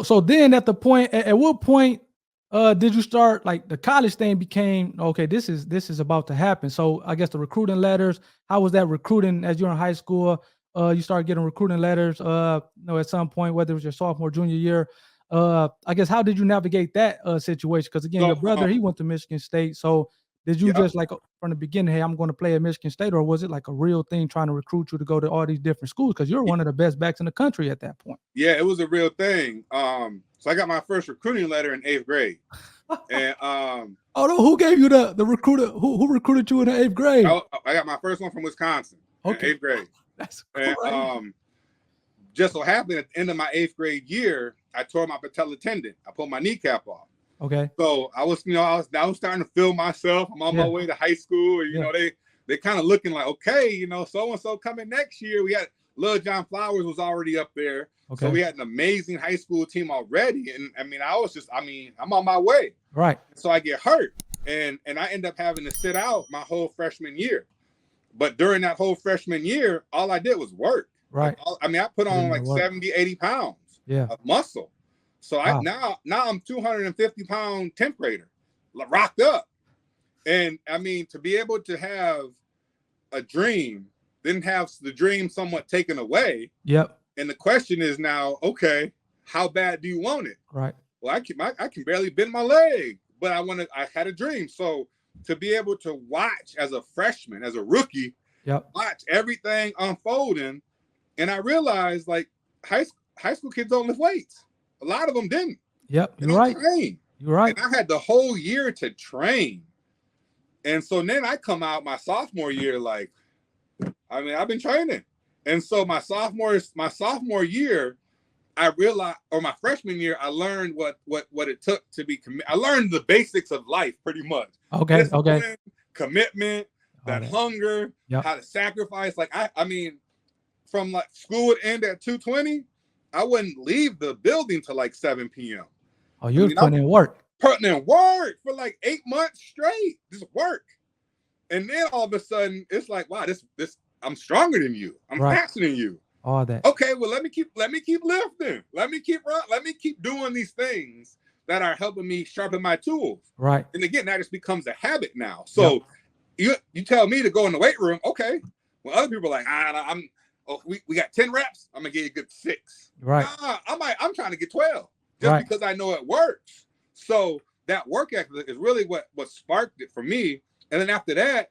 So then at the point, at what point did you start, like, the college thing became okay, this is about to happen. So I guess the recruiting letters, how was that recruiting as you're in high school? You started getting recruiting letters, at some point, whether it was your sophomore, junior year. I guess how did you navigate that situation? Because again, So your brother, he went to Michigan State. So did you yeah. just like from the beginning, hey, I'm going to play at Michigan State, or was it like a real thing trying to recruit you to go to all these different schools? Because you're one of the best backs in the country at that point. Yeah, it was a real thing. So I got my first recruiting letter in 8th grade. And Oh no, who gave you the recruiter? Who recruited you in the 8th grade? I got my first one from Wisconsin in Okay, 8th grade. that's And crazy. just so happened at the end of my 8th grade year, I tore my patella tendon. I pulled my kneecap off. Okay, So I was starting to feel myself. I'm on my yeah, way to high school. And, yeah, they kind of looking like, okay, so-and-so coming next year. We had Lil John Flowers was already up there. So okay, we had an amazing high school team already. And I mean, I'm on my way. right, So I get hurt. And I end up having to sit out my whole freshman year. But during that whole freshman year, all I did was work. right. I put Put in on the like work. 70, 80 pounds Yeah, of muscle. So wow, now I'm 250-pound 10th grader, rocked up. And I mean, to be able to have a dream, then have the dream somewhat taken away. yep, And the question is now, okay, how bad do you want it? right, Well, I can barely bend my leg, but I had a dream. So to be able to watch as a freshman, as a rookie, yep, watch everything unfolding, and I realized like high school kids don't lift weights. A lot of them didn't. yep. They You're don't right. train. You're right. And I had the whole year to train. And so then I come out my sophomore year, like, I mean, I've been training. And so my sophomore year, I realized, or my freshman year, I learned what it took to be committed. I learned the basics of life pretty much. Okay, okay. Discipline, commitment, All that that. hunger, Yep. how to sacrifice. Like I mean, from like school would end at 2:20, I wouldn't leave the building till like 7 p.m. Oh, I you was mean, I'm putting in work. putting in work for like 8 months straight, just work. And then all of a sudden, it's like, wow, this I'm stronger than you. I'm Right. faster than you. All that. Okay, well, let me keep lifting. Let me keep doing these things that are helping me sharpen my tools. Right. And again, that just becomes a habit now. So you tell me to go in the weight room, okay. When other people are like, we got 10 reps, I'm gonna get a good 6. Right. Nah, I'm trying to get 12 just Right. because I know it works. So that work ethic is really what sparked it for me. And then after that,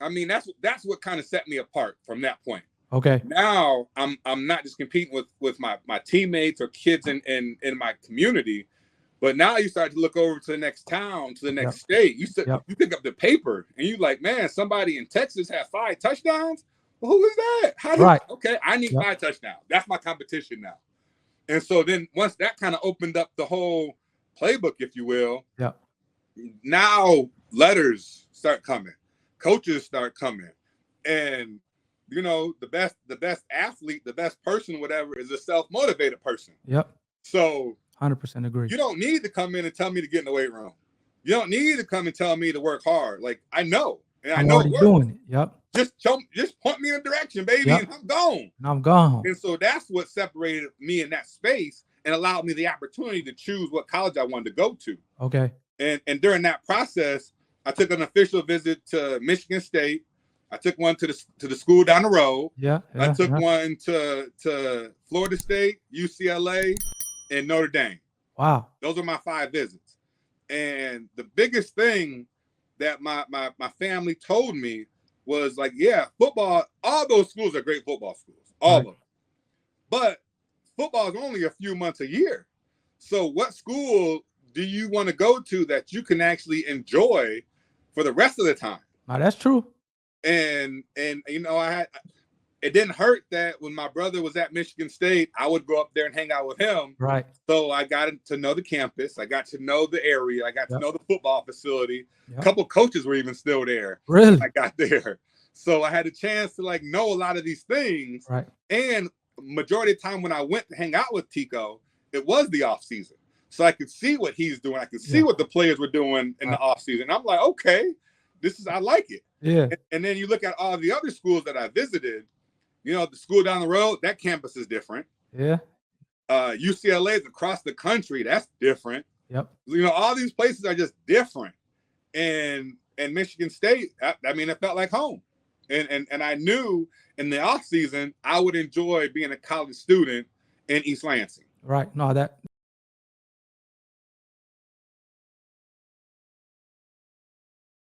I mean, that's what kind of set me apart from that point. Okay. Now I'm not just competing with my teammates or kids in my community, but now you start to look over to the next town, to the next state. You pick up the paper and you like, man, somebody in Texas has 5 touchdowns. Well, who is that? Okay, I need 5 touchdowns. That's my competition now. And so then once that kind of opened up the whole playbook, if you will, now letters start coming, coaches start coming, and the best athlete, the best person, whatever, is a self-motivated person. Yep. So 100% agree. You don't need to come in and tell me to get in the weight room. You don't need to come and tell me to work hard. Like I know, and I'm I know already doing it. Yep. Just point me in a direction, baby, and I'm gone. And I'm gone. And so that's what separated me in that space and allowed me the opportunity to choose what college I wanted to go to. Okay. And during that process, I took an official visit to Michigan State. I took one to the school down the road. I took one to Florida State, UCLA, and Notre Dame. Wow. Those are my 5 visits. And the biggest thing that my family told me was like, yeah, football, all those schools are great football schools, all of them. But football is only a few months a year. So what school do you want to go to that you can actually enjoy for the rest of the time? Now, that's true. And it didn't hurt that when my brother was at Michigan State, I would go up there and hang out with him. Right. So I got to know the campus. I got to know the area. I got to know the football facility. A couple coaches were even still there. Really? I got there. So I had a chance to know a lot of these things. Right. And majority of the time when I went to hang out with Tico, it was the off season. So I could see what he's doing. I could see what the players were doing in the off season. I'm like, okay, I like it. Yeah. And then you look at all the other schools that I visited, the school down the road, that campus is different. Yeah. UCLA is across the country. That's different. Yep. You know, all these places are just different. And Michigan State, I mean, it felt like home. And I knew in the off season I would enjoy being a college student in East Lansing. Right. No, that